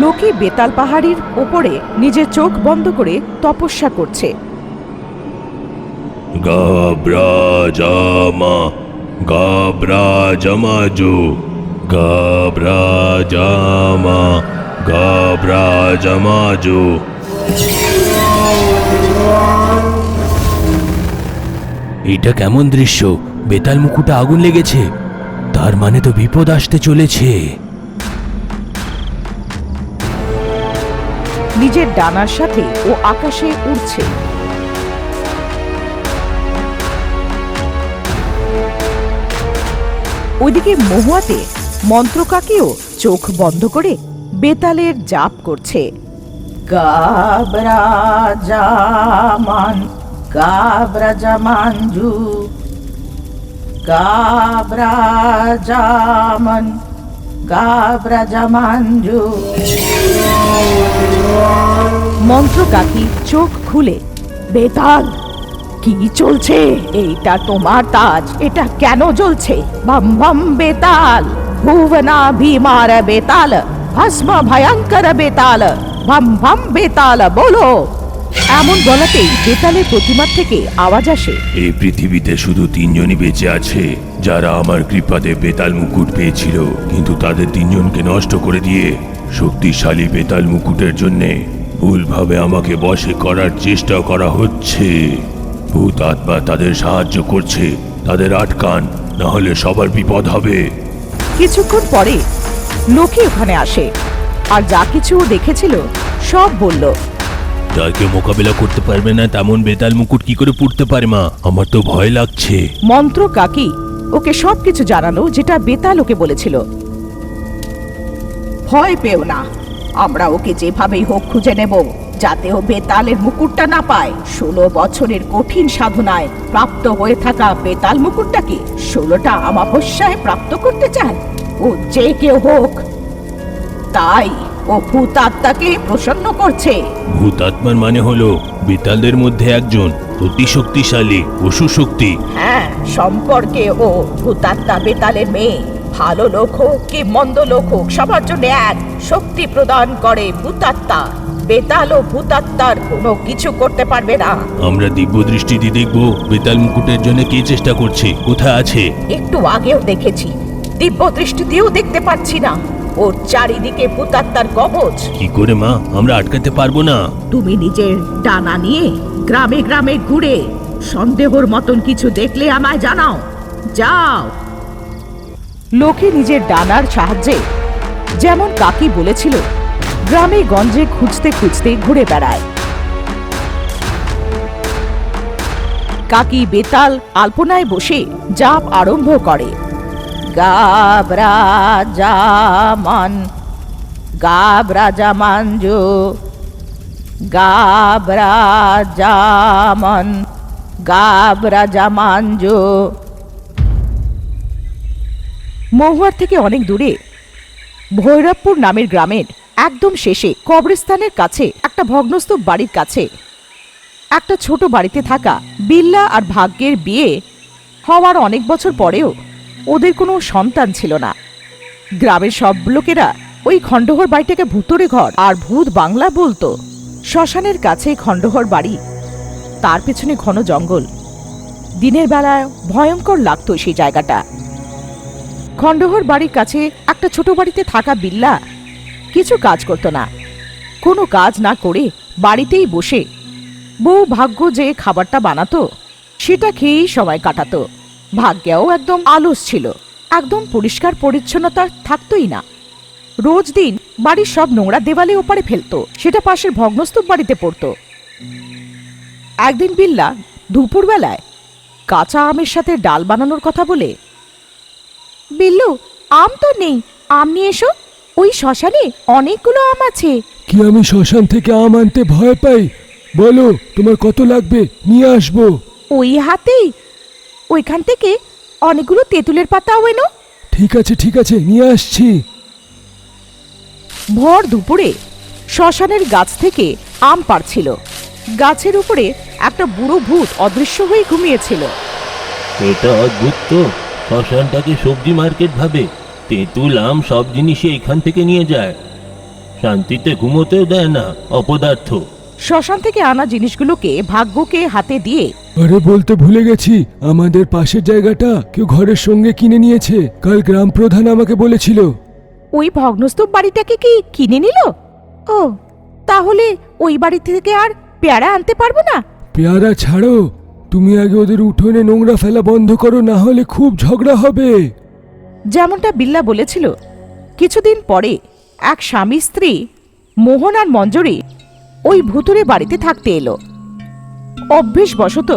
লোকে বেতাল পাহাড়ির ওপরে নিজের চোখ বন্ধ করে তপস্যা করছে। গাবরা জামা গাবরা জামাজু গাবরা জামা গাবরা জামাজু। এটা কেমন দৃশ্য? বেতাল মুকুটে আগুন লেগেছে, তার মানে তো বিপদ আসতে চলেছে। নিজের ডানার সাথে ও আকাশে উড়ছে। ওইদিকে মহুয়াতে মন্ত্রকাকেও চোখ বন্ধ করে বেতালের জাপ করছে। গাবরা জামান গাবরা জামানজু গাবরা জামান গাবরা জামানজু। মন্ত্রকাকি চোখ খুলে, বেতাল কি চলছে? এইটা তোমার তাজ, এটা কেন জ্বলছে? বম বম বেতাল, ভুবনা ভীমার বেতাল, ভস্ম ভয়ঙ্কর বেতাল, বম বম বেতাল বলো। এমন বলাতেই বেতালের প্রতিমার থেকে আওয়াজ আসে। এই পৃথিবীতে শুধু 3 জনই বেঁচে আছে যারা আমার কৃপাতে বেতাল মুকুট পেয়েছিল, কিন্তু তাদের 3 জনকে নষ্ট করে দিয়ে শক্তিশালী বেতাল মুকুটের জন্যে ভুলভাবে আমাকে বশে করার চেষ্টা করা হচ্ছে। ভূত আত্মা তাদের সাহায্য করছে, তাদের আটকান, না হলে সবার বিপদ হবে। কিছুক্ষণ পরে লোকে ওখানে আসে আর যা কিছু দেখেছিল সব বলল। যার কেউ মোকাবিলা করতে পারবে না তেমন বেতাল মুকুট কি করে পড়তে পারে মা? আমার তো ভয় লাগছে। মন্ত্র কাকি ওকে সবকিছু জানালো যেটা বেতাল ওকে বলেছিল। ভয় পেও না, আমরা ওকে যেভাবেই হোক খুঁজে নেব, যাতে ও বেতালের মুকুটটা না পায়। 16 বছরের কঠিন সাধনায় প্রাপ্ত হয়ে থাকা বেতাল মুকুটটাকে 16টা অমাবস্যায় প্রাপ্ত করতে চায় ও, যে কেউ হোক। তাই ও ভূত আত্মাকে প্রসন্ন করছে। ভূত আত্মার মানে হলো বেতালদের মধ্যে একজন, অতি শক্তিশালী পশু শক্তি। হ্যাঁ, সম্পর্কে ও ভূতাত্মা বেতালের মেয়ে। ভালো লোক হোক কি মন্দ লোক হোক, সবার জন্য এক শক্তি প্রদান করে ভূতাত্মা। বেতাল ও ভূতাত্মার কোনো কিছু করতে পারবে না। আমরা দিব্য দৃষ্টি দিয়ে দেখবো বেতাল মুকুটের জন্য কে চেষ্টা করছে, কোথায় আছে। একটু আগেও দেখেছি, দিব্য দৃষ্টি দিয়েও দেখতে পাচ্ছি না। ওর চারিদিকে ভূতাত্মার কবচ। কি করে মা, আমরা আটকাতে পারবো না। তুমি নিজের ডানা নিয়ে গ্রামে গ্রামে ঘুরে সন্দেহর মতন কিছু দেখলে আমায় জানাও, যাও। লোকে নিজের ডানার সাহায্যে, যেমন কাকি বলেছিল, গ্রামে গঞ্জে খুঁজতে খুঁজতে ঘুরে বেড়ায়। কাকি বেতাল আলপনায় বসে জাপ আরম্ভ করে। গাবরা জামান গাবরা জামানজো গাবরা জামান গাবরা জামানজো। মহুয়ার থেকে অনেক দূরে ভৈরবপুর নামের গ্রামের একদম শেষে কবরস্থানের কাছে একটা ভগ্নস্তূপ বাড়ির কাছে একটা ছোট বাড়িতে থাকা বিল্লা আর ভাগ্যের বিয়ে হওয়ার অনেক বছর পরেও ওদের কোনো সন্তান ছিল না। গ্রামের সব লোকেরা ওই খণ্ডঘর বাড়িটাকে ভূতরে ঘর আর ভূত বাংলা বলতো। শ্মশানের কাছে খণ্ডঘর বাড়ি, তার পেছনে ঘন জঙ্গল। দিনের বেলায় ভয়ঙ্কর লাগতো সেই জায়গাটা। খণ্ডঘর বাড়ির কাছে একটা ছোট বাড়িতে থাকা বিল্লা কিছু কাজ করতো না। কোনো কাজ না করে বাড়িতেই বসে বউ ভাগ্য যে খাবারটা বানাতো সেটা খেয়েই সময় কাটাতো। ভাগ্যেও একদম আলস ছিল, একদম পরিষ্কার পরিচ্ছন্নতা থাকতোই না। রোজ দিন বাড়ির সব নোংরা দেওয়ালে ওপারে ফেলতো, সেটা পাশের ভগ্নস্তূপ বাড়িতে পড়তো। একদিন বিল্লা দুপুরবেলায় কাঁচা আমের সাথে ডাল বানানোর কথা বলে, বিল্লু আম তো নেই, আম নিয়ে এসো, ওই শ্মশানে অনেকগুলো আম আছে। কি আমি শ্মশান থেকে আম আনতে ভয় পাই? বলো তোমার কত লাগবে, নিয়ে আসবো। ওই হাতেই ওইখান থেকে অনেকগুলো তেঁতুলের পাতাও এনো। ঠিক আছে নিয়ে আসছি। ভর দুপুরে শ্মশানের গাছ থেকে আম পাড়ছিল। গাছের উপরে একটা বুড়ো ভূত অদৃশ্য হয়ে ঘুমিয়েছিল। এটা অদ্ভুত তো, শ্মশানটাকে সবজি মার্কেট ভাবে, তেঁতুল আম সব জিনিসই এখান থেকে নিয়ে যায়। শান্তিতে ঘুমোতেও দেয় না, অপদার্থ। শ্মশান থেকে আনা জিনিসগুলোকে ভাগ্যকে হাতে দিয়ে আরে বলতে ভুলে গেছি, আমাদের পাশের জায়গাটা কেউ ঘরের সঙ্গে কিনে নিয়েছে। কাল গ্রাম প্রধান আমাকে বলেছিল। ওই ভগ্নস্তূপ বাড়িটাকে কি কিনে নিল? ও, তাহলে ওই বাড়ি থেকে আর পেয়ারা আনতে পারবো না? পেয়ারা ছাড়ো, তুমি আগে ওদের উঠোনে নোংরা ফেলা বন্ধ করো, না হলে খুব ঝগড়া হবে। যেমনটা বিল্লা বলেছিল, কিছুদিন পরে এক স্বামী স্ত্রী মোহন আর মঞ্জরি ওই ভুতুরে বাড়িতে থাকতে এলো। অভ্যেসবশত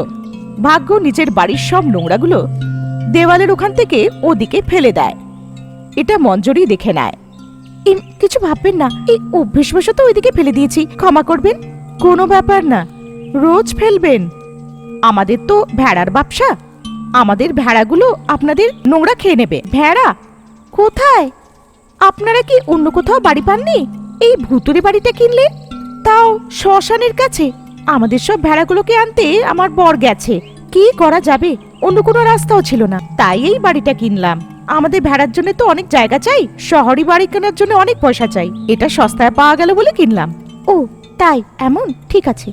ভাগ্য নিজের বাড়ির সব নোংরাগুলো দেওয়ালের ওখান থেকে ওদিকে ফেলে দেয়। এটা মঞ্জরি দেখে নেয়। কিছু ভাববেন না, এই অভ্যেসবশত ওইদিকে ফেলে দিয়েছি, ক্ষমা করবেন। কোনো ব্যাপার না, রোজ ফেলবেন। আমাদের তো ভেড়ার ব্যবসা, আমাদের ভেড়াগুলো আপনাদের নোংরা খেয়ে নেবে। ভেড়া কোথায়? আপনারা কি অন্য কোথাও বাড়ি পাননি? এই ভুতুরে বাড়িটা কিনলেন, তাও শ্মশানের কাছে। আমাদের সব ভেড়াগুলোকে আনতে আমার বর গেছে, কি করা যাবে? অন্য কোনো রাস্তাও ছিল না, তাই এই বাড়িটা কিনলাম। আমাদের ভেড়ার জন্য তো অনেক জায়গা চাই, শহরে বাড়ি কেনার জন্য অনেক পয়সা চাই। এটা সস্তায় পাওয়া গেল বলে কিনলাম। ও তাই, এমন, ঠিক আছে।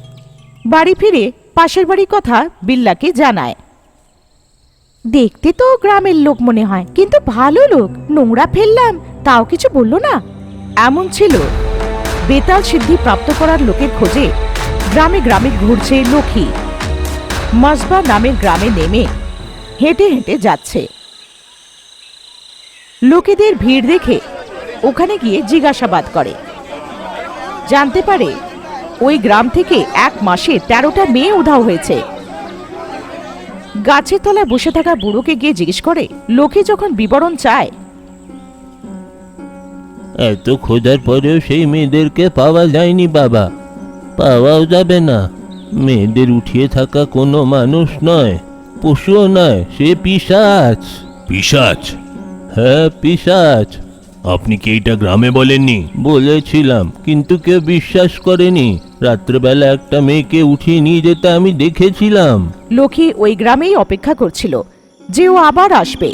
বাড়ি ফিরে পাশের বাড়ির কথা বিল্লাকে জানায়। দেখতে তো গ্রামের লোক মনে হয়, কিন্তু ভালো লোক। নোংরা ফেললাম তাও কিছু বললো না। এমন ছিল, বেতাল সিদ্ধি প্রাপ্ত করার লোকের খোঁজে গ্রামে গ্রামে ঘুরছে লক্ষ্মী। মসবা নামের গ্রামে নেমে হেঁটে হেঁটে যাচ্ছে। লোকেদের ভিড় দেখে ওখানে গিয়ে জিজ্ঞাসাবাদ করে। জানতে পারে ওই গ্রাম থেকে এক মাসে 13টা মেয়ে উধাও হয়েছে। গাছের তলায় বসে থাকা বুড়োকে গিয়ে জিজ্ঞেস করে। লোকে যখন বিবরণ চায়, এত খোঁজার পরেও সেই মেয়েদেরকে পাওয়া যায়নি বাবা, পাওয়াও যাবে না। মেয়েদের উঠিয়ে থাকা কোনো মানুষ নয়, পশুও নয়, সে পিশাচ। পিশাচ? হ্যাঁ, পিশাচ। আপনি কি এইটা গ্রামে বলেননি? বলেছিলাম, কিন্তু কেউ বিশ্বাস করেনি। রাত্রেবেলা একটা মেয়েকে উঠিয়ে নিয়ে যেতে আমি দেখেছিলাম। লক্ষ্মী ওই গ্রামেই অপেক্ষা করছিল যে ও আবার আসবে,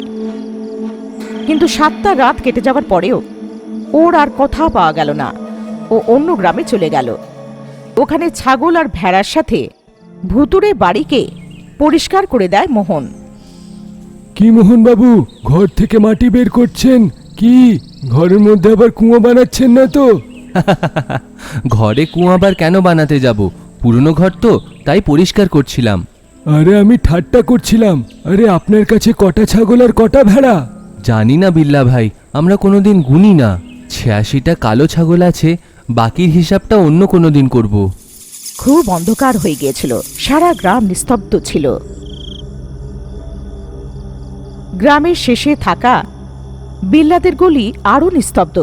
কিন্তু 7টা রাত কেটে যাওয়ার পরেও ওর আর কথা পাওয়া গেল না। ও অন্য গ্রামে চলে গেল। ওখানে ছাগল আর ভেড়ার সাথে ভুতুরে বাড়িকে পরিষ্কার করে দেয় মোহন। কি মোহন বাবু, ঘর থেকে মাটি বের করছেন? কি ঘরের মধ্যে আবার কুয়ো বানাচ্ছেন না তো? ঘরে কুয়ো আবার কেন বানাতে যাব? পুরনো ঘর তো, তাই পরিষ্কার করছিলাম। আরে আমি ঠাট্টা করছিলাম। আরে আপনার কাছে কটা ছাগল আর কটা ভেড়া? জানি না বিল্লা ভাই, আমরা কোনোদিন গুনি না। 86টা কালো ছাগল আছে, বাকির হিসাবটা অন্য কোনো দিন করব। খুব অন্ধকার হয়ে গিয়েছিল, সারা গ্রাম নিস্তব্ধ ছিল। গ্রামের শেষে থাকা বিল্লাদের গলি আরো নিস্তব্ধ।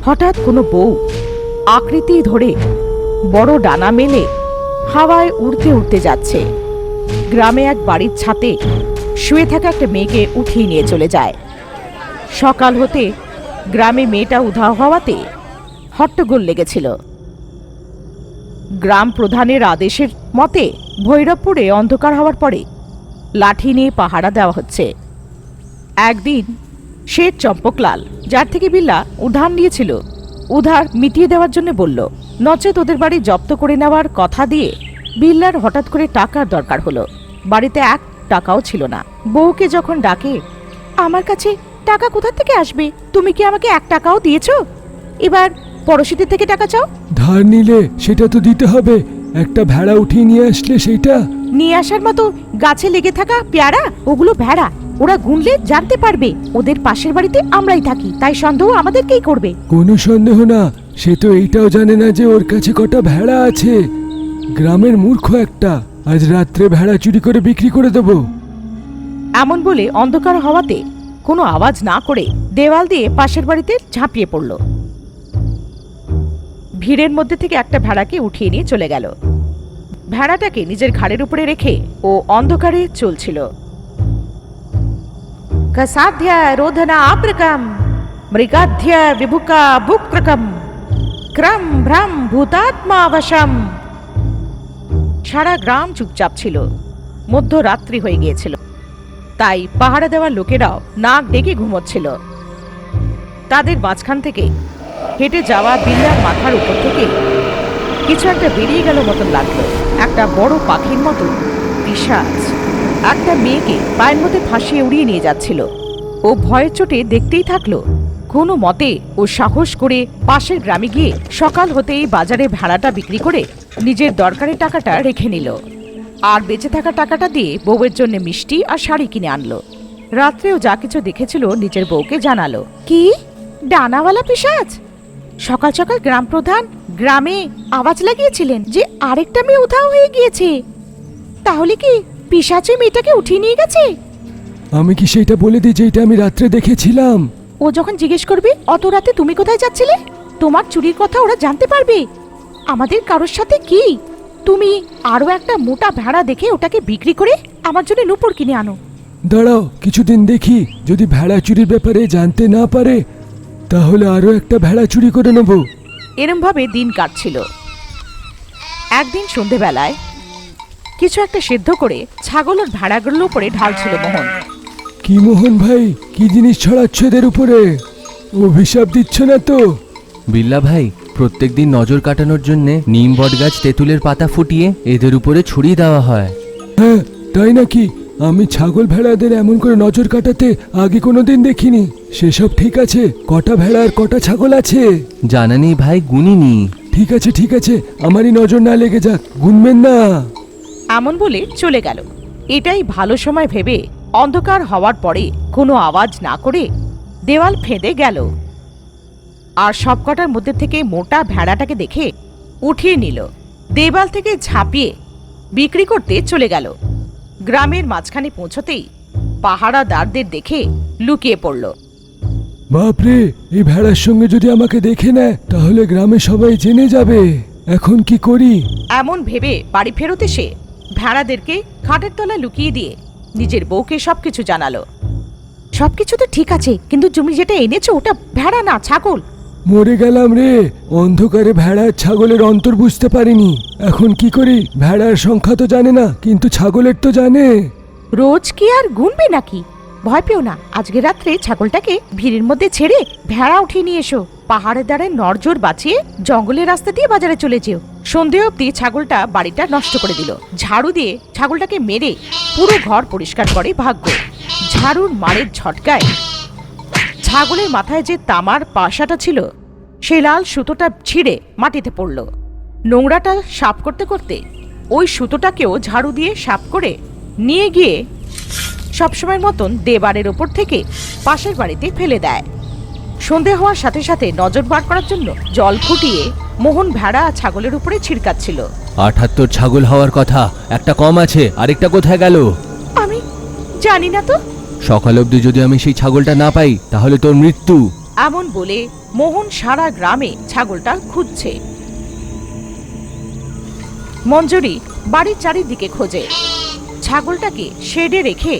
হঠাৎ কোনো বউ আকৃতি ধরে বড় ডানা মেলে হাওয়ায় উড়তে উড়তে যাচ্ছে। গ্রামে এক বাড়ির ছাদে শুয়ে থাকা একটা মেয়েকে উঠিয়ে নিয়ে চলে যায়। সকাল হতে গ্রামে মেয়েটা উধাও হওয়াতে হট্টগোল লেগেছিল। গ্রাম প্রধানের আদেশের মতে ভৈরবপুরে অন্ধকার হওয়ার পরে লাঠি নিয়ে পাহারা দেওয়া হচ্ছে। একদিন শেঠ চম্পকলাল, যার থেকে বিল্লা উধার নিয়েছিল, উধার মিটিয়ে দেওয়ার জন্য বলল, নচেত ওদের বাড়ি জব্দ করে নেওয়ার কথা দিয়ে বিল্লার হঠাৎ করে টাকার দরকার হলো। বাড়িতে 1 টাকাও ছিল না। বউকে যখন ডাকে, আমার কাছে টাকা কোথা থেকে আসবে? তুমি কি আমাকে 1 টাকাও দিয়েছো? এবার পড়শিদের থেকে টাকা চাও। ধার নিলে সেটা তো দিতে হবে। একটা ভেড়া উঠিয়ে নিয়ে আসলে সেইটা নিয়ে আসার মতো গাছে লেগে থাকা পেয়ারা, ওগুলো ভেড়া। ওরা গুনলে জানতে পারবে ওদের পাশের বাড়িতে আমরাই থাকি, তাই সন্দেহ আমাদেরকেই করবে। কোনো সন্দেহ না। সে তো এইটাও জানে না যে ওর কাছে কটা ভেড়া আছে। গ্রামের মূর্খ একটা। আজ রাত্রে ভেড়া চুরি করে বিক্রি করে দেব। এমন বলে অন্ধকার হওয়াতে কোনো আওয়াজ না করে দেওয়াল দিয়ে পাশের বাড়িতে ঝাঁপিয়ে পড়ল। ভিড়ের মধ্যে থেকে একটা ভেড়াকে উঠিয়ে নিয়ে চলে গেল। ভেড়াটাকে নিজের ঘাড়ের উপরে রেখে ও অন্ধকারে চলছিল। কসাধ্য রোধনা আপ্রকম মৃগাধ্য বিভুকা বুক্রকম ক্রম ভ্রম ভূতাত্মা বশম। সারা গ্রাম চুপচাপ ছিল। মধ্যরাত্রি হয়ে গিয়েছিল, তাই পাহারা দেওয়ার লোকেরাও নাক ডেকে ঘুমোচ্ছিল। তাদের মাঝখান থেকে হেঁটে যাওয়া বিল্লার মাথার উপর থেকে কিছু একটা বেরিয়ে গেল মতন লাগলো। একটা বড় পাখির মতো পিশাচ একটা মেয়েকে পায়ের মধ্যে ফাঁসিয়ে উড়িয়ে নিয়ে যাচ্ছিল। ও ভয়ের চোটে দেখতেই থাকলো। কোনো মতে ও সাহস করে পাশের গ্রামে গিয়ে সকাল হতেই বাজারে ভেড়াটা বিক্রি করে নিজের দরকারি টাকাটা রেখে নিল। আর বেঁচে থাকা টাকাটা দিয়ে বউয়ের জন্য মিষ্টি আর শাড়ি কিনে আনলো। রাত্রেও যা কিছু দেখেছিল নিজের বউকে জানালো। কি ডানাওয়ালা পিশাচ! সকাল সকাল গ্রাম প্রধান গ্রামে আওয়াজ লাগিয়েছিলেন যে আরেকটা মেয়ে উধাও হয়ে গিয়েছে। তাহলে কি পিশাচে মেয়েটাকে উঠিয়ে নিয়ে গেছে? আমি কি সেইটা বলে দিই যে এটা আমি রাত্রে দেখেছিলাম? ও যখন জিজ্ঞেস করবে অত রাতে তুমি কোথায় যাচ্ছিলে, তোমার চুরির কথা ওরা জানতে পারবে। আমাদের কারোর সাথে কি? তুমি আরো একটা মোটা ভেড়া দেখে ওটাকে বিক্রি করে আমার জন্য নূপুর কিনে আনো। দাঁড়াও, কিছুদিন দেখি, যদি ভেড়া চুরির ব্যাপারে জানতে না পারে তাহলে আরো একটা ভেড়া চুরি করে নেব। এরমভাবে দিন কাটছিল। একদিন সন্ধেবেলায় কিছু একটা সিদ্ধ করে ছাগল আর ভেড়াগুলোর উপরে ঢালছিল মোহন। কি মোহন ভাই, কি জিনিস ছড়াচ্ছ এদের উপরে? অভিশাপ দিচ্ছ না তো? বিল্লা ভাই, প্রত্যেকদিন নজর কাটানোর জন্য নিম বট গাছ তেঁতুলের পাতা ফুটিয়ে এদের উপরে ছড়িয়ে দেওয়া হয়। হ্যাঁ, তাই নাকি? আমি ছাগল ভেড়াদের এমন করে নজর কাটাতে আগে কোনোদিন দেখিনি। সেসব ঠিক আছে, কটা ভেড়া আর কটা ছাগল আছে জানা নেই ভাই, গুনিনি। ঠিক আছে ঠিক আছে, আমারই নজর না লেগে যাক, গুনবেন না। এমন বলে চলে গেল। এটাই ভালো সময় ভেবে অন্ধকার হওয়ার পরে কোনো আওয়াজ না করে দেওয়াল ফেঁদে গেল। আর সবকটার মধ্যে থেকে মোটা ভেড়াটাকে দেখে উঠিয়ে নিল। দেওয়াল থেকে ঝাঁপিয়ে বিক্রি করতে চলে গেল। গ্রামের মাঝখানে পৌঁছতেই পাহারাদারদের দেখে লুকিয়ে পড়ল। বাপরে, এই ভেড়ার সঙ্গে যদি আমাকে দেখে নেয় তাহলে গ্রামে সবাই জেনে যাবে। এখন কি করি? এমন ভেবে বাড়ি ফেরত এসে ভেড়াদেরকে খাটের তলায় লুকিয়ে দিয়ে নিজের বউকে সবকিছু জানালো। সবকিছু তো ঠিক আছে, কিন্তু তুমি যেটা এনেছো ওটা ভেড়া না, ছাগল। মরে গেলাম রে, অন্ধকারে ভেড়ার ছাগলের অন্তর বুঝতে পারিনি। এখন কি করি? ভেড়ার সংখ্যা তো জানে না, কিন্তু ছাগলের তো জানে। রোজ কি আর গুনবে নাকি? ভয় পেও না, আজকে রাত্রে ছাগলটাকে ভিড়ের মধ্যে ছেড়ে ভেড়া উঠিয়ে নিয়ে এসো। পাহাড়ের দ্বারে নড়জোর বাঁচিয়ে জঙ্গলের রাস্তা দিয়ে বাজারে চলে যেও। সন্ধে অবধি ছাগলটা বাড়িটা নষ্ট করে দিল। ঝাড়ু দিয়ে ছাগলটাকে মেরে পুরো ঘর পরিষ্কার করে ভাগ্য। ঝাড়ুর মারের ঝটকায় ছাগলের মাথায় যে তামার পাশাটা ছিল সেই লাল সুতোটা ছিঁড়ে মাটিতে পড়ল। নোংরাটা সাফ করতে করতে ওই সুতোটাকেও ঝাড়ু দিয়ে সাফ করে নিয়ে গিয়ে সবসময়ের মতন দেবারের ওপর থেকে পাশের বাড়িতে ফেলে দেয়। সন্ধে হওয়ার সাথে সাথে নজর বার করার জন্য জল ফুটিয়ে মোহন ভেড়া আর ছাগলের উপরে ছিড়কাচ্ছিল। ৭৮ ছাগল হওয়ার কথা, একটা কম আছে, আরেকটা কোথায় গেল? আমি জানি না তো। সকাল অবধি যদি আমি সেই ছাগলটা না পাই তাহলে তোর মৃত্যু। এমন বলে মোহন সারা গ্রামে ছাগলটা খুঁজছে। মঞ্জুরি বাড়ির চারিদিকে খোঁজে। ছাগলটাকে শেডে রেখে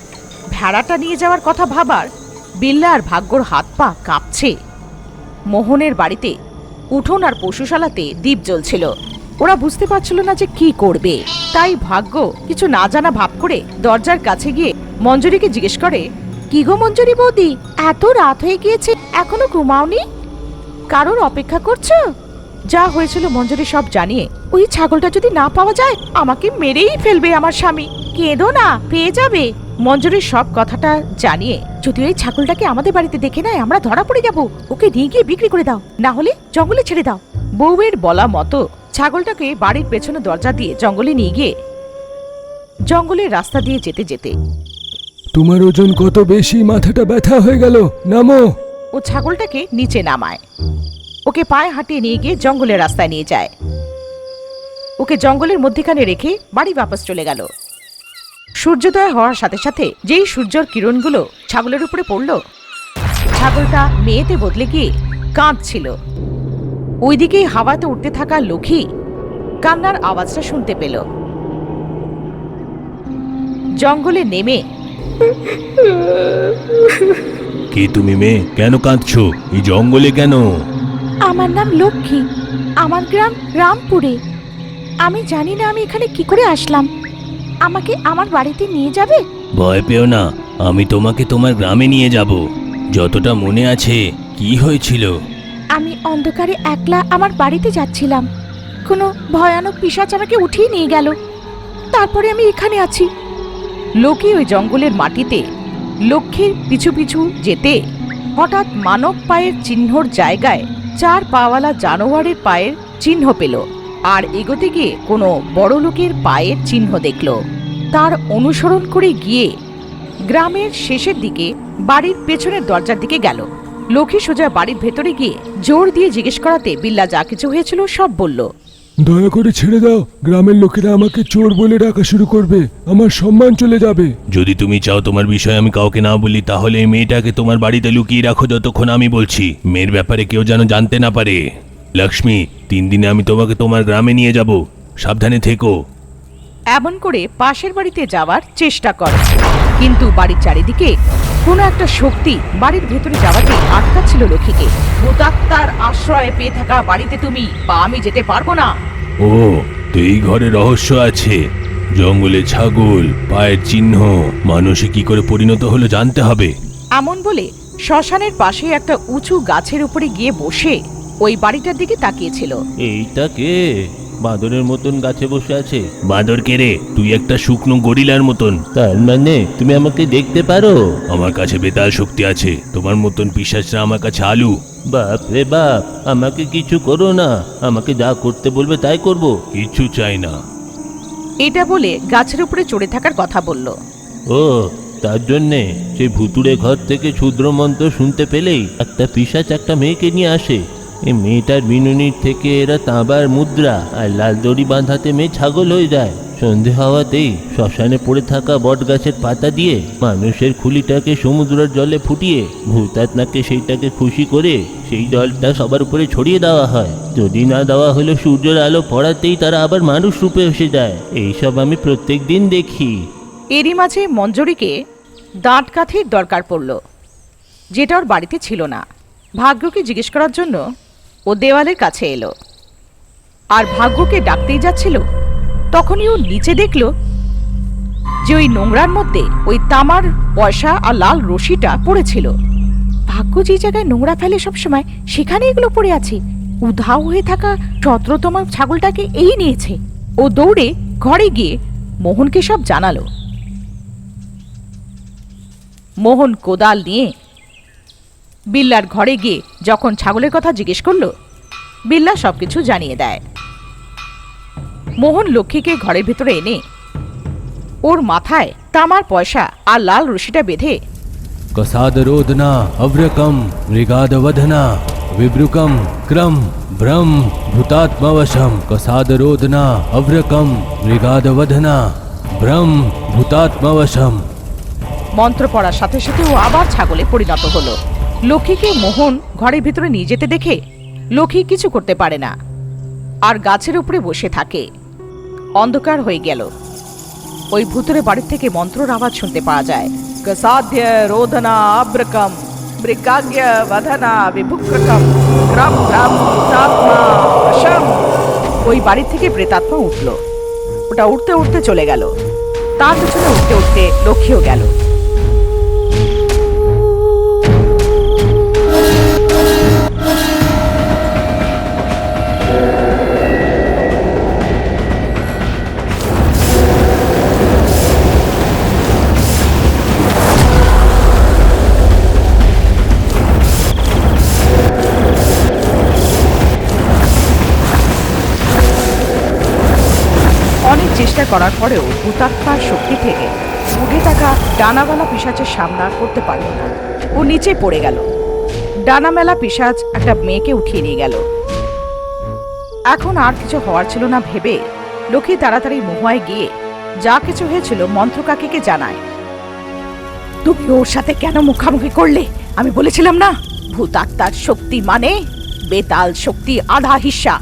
ভেড়াটা নিয়ে যাওয়ার কথা ভাবার বিল্লার ভাগ্যর হাত পা কাঁপছে। মোহনের বাড়িতে উঠোন আর পশুশালাতে দীপ জ্বলছিল। ওরা বুঝতে পারছিল না যে কি করবে। তাই ভাগ্য কিছু না জানা ভাব করে দরজার কাছে গিয়ে মঞ্জুরিকে জিজ্ঞেস করে, কি গো মঞ্জুরি বৌদি, এত রাত হয়ে গিয়েছে, এখনো ঘুমাওনি? কারোর অপেক্ষা করছো? যা হয়েছিল মঞ্জুরি সব জানিয়ে, ওই ছাগলটা যদি না পাওয়া যায় আমাকে মেরেই ফেলবে আমার স্বামী। কেঁদো না, পেয়ে যাবে। মঞ্জুরির সব কথাটা জানিয়ে, যদি ওই ছাগলটাকে আমাদের বাড়িতে দেখে নেয় আমরা ধরা পড়ে যাব, ওকে নিয়ে গিয়ে বিক্রি করে দাও, না হলে জঙ্গলে ছেড়ে দাও। বউয়ের বলা মতো ছাগলটাকে বাড়ির পেছনে দরজা দিয়ে জঙ্গলে নিয়ে গিয়ে জঙ্গলের রাস্তা দিয়ে যেতে যেতে, তোমার ওজন কত বেশি, মাথাটা ব্যথা হয়ে গেল, নামো। ও ছাগলটাকে নিচে নামায়। ওকে পায়ে হাঁটিয়ে নিয়ে গিয়ে জঙ্গলের রাস্তায় নিয়ে যায়। ওকে জঙ্গলের মধ্যিখানে রেখে বাড়ি বাপস চলে গেল। সূর্যোদয় হওয়ার সাথে সাথে যেই সূর্যের কিরণগুলো ছাগলের উপরে পড়ল, ছাগলটা মেয়েতে বদলে গিয়ে কাঁদছিল। ওইদিকেই হাওয়াতে উঠতে থাকা লক্ষ্মী কান্নার আওয়াজটা শুনতে পেল। জঙ্গলে নেমে, কে তুমি মেয়ে? কেন কাঁদছো? এই জঙ্গলে কেন? আমার নাম লক্ষ্মী, আমার গ্রাম রামপুরে। আমি জানি না আমি এখানে কি করে আসলাম, আমাকে আমার বাড়িতে নিয়ে যাবে? ভয় পেও না, আমি তোমাকে তোমার গ্রামে নিয়ে যাব। যতটা মনে আছে, কি হয়েছিল? আমি অন্ধকারে একলা আমার বাড়িতে যাচ্ছিলাম, কোনো ভয়ানক পিশাচ আমাকে উঠিয়ে নিয়ে গেল, তারপরে আমি এখানে আছি। লোকে ওই জঙ্গলের মাটিতে লক্ষ্মীর পিছু পিছু যেতে হঠাৎ মানব পায়ের চিহ্নর জায়গায় 4 পাওয়ালা জানোয়ারের পায়ের চিহ্ন পেল, আর এগোতে গিয়ে কোনো বড় লোকের পায়ের চিহ্ন দেখল। তার অনুসরণ করে গিয়ে গ্রামের শেষের দিকে বাড়ির পেছনের দরজার দিকে গেল। লক্ষ্মী সোজা বাড়ির ভেতরে গিয়ে জোর দিয়ে জিজ্ঞেস করাতে বিল্লা যা কিছু হয়েছিল সব বলল। দয়া করে ছেড়ে দাও, গ্রামের লোকেরা আমাকে চোর বলে ডাকা শুরু করবে, আমার সম্মান চলে যাবে। যদি তুমি চাও তোমার বিষয়ে আমি কাউকে না বলি, তাহলে এই মেয়েটাকে তোমার বাড়িতে লুকিয়ে রাখো যতক্ষণ আমি বলছি। মেয়ের ব্যাপারে কেউ যেন জানতে না পারে। লক্ষ্মী, 3 দিনে আমি তোমাকে তোমার গ্রামে নিয়ে যাব, সাবধানে থেকো। এমন করে পাশের বাড়িতে যাওয়ার চেষ্টা করে, কিন্তু বাড়ির চারিদিকে কোনো একটা শক্তি বাড়ির ভেতরে যাওয়াতে আটকাচ্ছিল লক্ষ্মীকে। ভূতাত্মার আশ্রয়ে পেয়ে থাকা বাড়িতে তুমি বা আমি যেতে পারবো না। ও, তো এই ঘরে রহস্য আছে। জঙ্গলে ছাগল, পায়ের চিহ্ন, মানুষে কি করে পরিণত হলো জানতে হবে। এমন বলে শ্মশানের পাশে একটা উঁচু গাছের উপরে গিয়ে বসে ওই বাড়িটার দিকে তাকিয়েছিল। এইটা কে বাঁদরের মতন গাছে বসে আছে? বাঁদর কে রে? তুই একটা শুকনো গরিলার মতন। তার মানে তুমি আমাকে দেখতে পারো? আমার কাছে বেতাল শক্তি আছে, তোমার মতন পিশাচরা আমার কাছে আলু। বাপ রে বাপ, আমাকে কিছু করো না, আমাকে যা করতে বলবে তাই করব। কিচ্ছু চাই না। এটা বলে গাছের উপরে চড়ে থাকার কথা বলল। ও, তার জন্যে সেই ভুতুড়ে ঘর থেকে ক্ষুদ্র মন্ত্র শুনতে পেলেই একটা পিশাচ একটা মেয়েকে নিয়ে আসে। এই মেয়েটার বিনুনির থেকে এরা তাঁবার মুদ্রা আর লাল দড়ি বাঁধাতে মেয়ে ছাগল হয়ে যায়। সন্ধে হওয়াতেই শ্মশানে পড়ে থাকা বট গাছের পাতা দিয়ে মানুষের খুলিটাকে সমুদ্রের জলে ফুটিয়ে ভূতাত্মাকে সেইটাকে খুশি করে সেই জলটা সবার উপরে ছড়িয়ে দেওয়া হয়। যদি না দেওয়া হলে সূর্যের আলো পড়াতেই তারা আবার মানুষ রূপে এসে যায়। এইসব আমি প্রত্যেক দিন দেখি। এরই মাঝে মঞ্জরিকে দাঁত কাঠির দরকার পড়ল, যেটা ওর বাড়িতে ছিল না। ভাগ্যকে জিজ্ঞেস করার জন্য ও দেওয়ালের কাছে এলো, আর ভাগ্যকে ডাকতেই যাচ্ছিল, তখনই ও নিচে দেখল যে ওই নোংরার মধ্যে ওই তামার পয়সা আর লাল রশিটা পড়েছিল। ভাগ্য যে জায়গায় নোংরা ফেলে সবসময়, সেখানে এগুলো পড়ে আছে। উধাও হয়ে থাকা 17তম ছাগলটাকে এই নিয়েছে। ও দৌড়ে ঘরে গিয়ে মোহনকে সব জানালো। মোহন কোদাল নিয়ে বিল্লার ঘরে গিয়ে যখন ছাগলের কথা জিজ্ঞেস করলো, বিল্লা সবকিছু জানিয়ে দেয়। মোহন লক্ষ্মীকে ঘরের ভেতরে এনে ওর মাথায় তামার পয়সা আর লাল রশিটা বেঁধে कसादरोदना अव्रकम मृगादवधना विब्रुकम क्रम ब्रह्म भूतात्मवशम कसादरोदना अव्रकम मृगादवधना ब्रह्म भूतात्मवशम। মন্ত্র পড়ার সাথে সাথে ও আবার ছাগলে পরিণত হলো। লক্ষ্মীকে মোহন ঘরের ভিতরে নিয়ে যেতে দেখে লক্ষ্মী কিছু করতে পারে না, আর গাছের উপরে বসে থাকে। অন্ধকার হয়ে গেল। ওই ভূতরে বাড়ির থেকে মন্ত্রর আওয়াজ শুনতে পাওয়া যায়। কসাধ্য রোধনা আব্রকম মৃগাজ্ঞ বধনা বিভুক্রকম গ্রাম গ্রাম ভূতাত্মা বশম। ওই বাড়ি থেকে প্রেতাত্মা উঠল। ওটা উঠতে উঠতে চলে গেল। তার পিছনে উঠতে উঠতে লক্ষ্মীও গেল। অনেক চেষ্টা করার পরেও ভূতাত্মার শক্তি থেকে উঠে থাকা ডানাওয়ালা পিশাচের সামনা করতে পারল না। ও নিচে পড়ে গেল। ডানামেলা পিশাচ একটা মেয়েকে উঠিয়ে নিয়ে গেল। এখন আর কিছু হওয়ার ছিল না ভেবে লক্ষ্মী তাড়াতাড়ি মহুয়ায় গিয়ে যা কিছু হয়েছিল মন্ত্রকাকিকে জানায়। তুমি ওর সাথে কেন মুখামুখি করলে? আমি বলেছিলাম না, ভূতাত্মার শক্তি মানে বেতাল শক্তি আধা হিস্সা।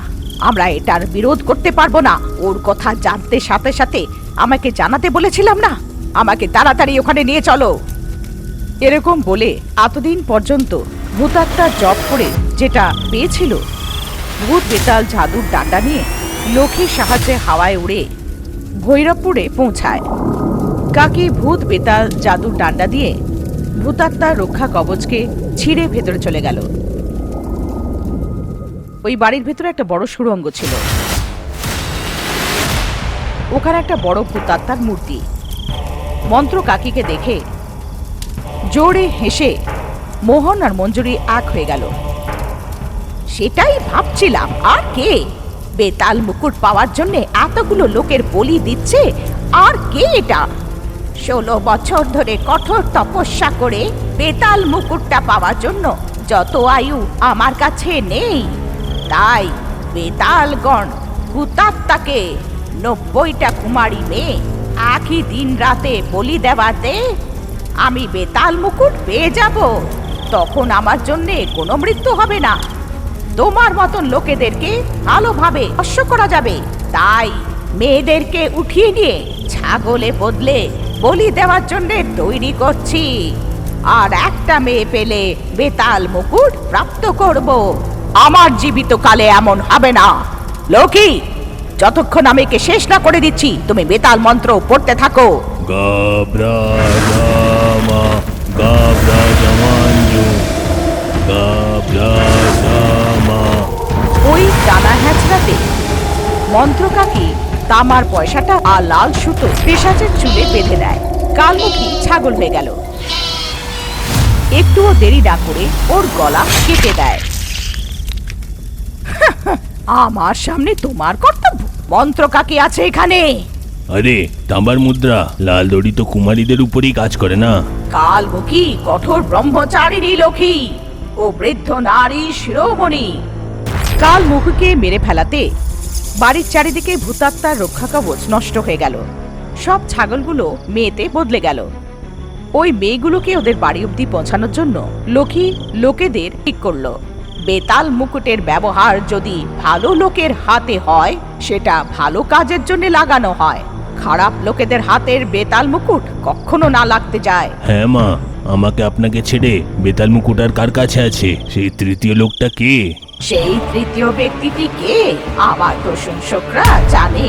আমরা এটার বিরোধ করতে পারবো না। ওর কথা জানতে সাথে সাথে আমাকে জানাতে বলেছিলাম না? আমাকে তাড়াতাড়ি ওখানে নিয়ে চলো। এরকম বলে এতদিন পর্যন্ত ভূতাত্মা জপ করে যেটা পেয়েছিল, ভূত বেতাল জাদুর ডান্ডা নিয়ে লক্ষ্মীর সাহায্যে হাওয়ায় উড়ে ভৈরবপুরে পৌঁছায়। কাকি ভূত বেতাল জাদুর ডান্ডা দিয়ে ভূতাত্মার রক্ষা কবচকে ছিঁড়ে ভেতরে চলে গেল। ওই বাড়ির ভেতরে একটা বড় সুড়ঙ্গ ছিল। ওখানে একটা বড় ভূতাত্মার মূর্তি। মন্ত্র কাকিকে দেখে জোরে হেসে মোহন আর মঞ্জুরি এক হয়ে গেল। সেটাই ভাবছিলাম, আর কে বেতাল মুকুট পাওয়ার জন্য এতগুলো লোকের বলি দিচ্ছে? আর কে এটা? 16 বছর ধরে কঠোর তপস্যা করে বেতাল মুকুটটা পাওয়ার জন্য যত আয়ু আমার কাছে নেই, তাই বেতালগণ ভূতাত্মাকে 90টা কুমারী মেয়ে একই দিন রাতে বলি দেওয়াতে আমি বেতাল মুকুট পেয়ে যাব। তখন আমার জন্যে কোনো মৃত্যু হবে না, তোমার মতন লোকেদেরকে ভালোভাবে বশ করা যাবে। তাই মেয়েদেরকে উঠিয়ে নিয়ে ছাগলে বদলে বলি দেওয়ার জন্য তৈরি করছি। আর একটা মেয়ে পেলে বেতাল মুকুট প্রাপ্ত করব। আমার জীবিত কালে এমন হবে না। লক্ষ্মী, যতক্ষণ আমি একে শেষ না করে দিচ্ছি তুমি বেতাল মন্ত্র পড়তে থাকো। গাবরা জামা গাবরা জামাঞ্জু গাবরা জামা। ওই টানা হ্যাঁচড়াতে মন্ত্রকাকি তামার পয়সাটা আর লাল সুতো পেশাচের চুলে বেঁধে দেয়। কালমুখী ছাগল হয়ে গেল। একটুও দেরি না করে ওর গলা কেটে দেয়। আমার সামনে তোমার কর্তব্য? মন্ত্রকাকি আছে এখানে। আরে তাম্বার মুদ্রা, লাল দড়ি তো কুমারীদের উপরেই কাজ করে না? কালমুখী কঠোর ব্রহ্মচারিণী লক্ষ্মী ও বৃদ্ধ নারী শিরোমণি। কালমুখীকে মেরে ফেলাতে বাড়ির চারিদিকে ভূতাত্মার রক্ষা কবচ নষ্ট হয়ে গেল। সব ছাগলগুলো মেয়েতে বদলে গেল। ওই মেয়েগুলোকে ওদের বাড়ি অবধি পৌঁছানোর জন্য লক্ষ্মী লোকেদের ঠিক করলো, বেতাল মুকুটের ব্যবহার যদি ভালো লোকের হাতে হয় সেটা ভালো কাজের জন্য লাগানো হয়। খারাপ লোকেদের হাতের বেতাল মুকুট কখনো না লাগতে যায়। হ্যাঁ মা, আমাকে আপনাকে ছেড়ে বেতাল মুকুট আর কার কাছে আছে? সেই তৃতীয় লোকটা কে? সেই তৃতীয় ব্যক্তিটি কে আমার প্রশংসকরা জানে।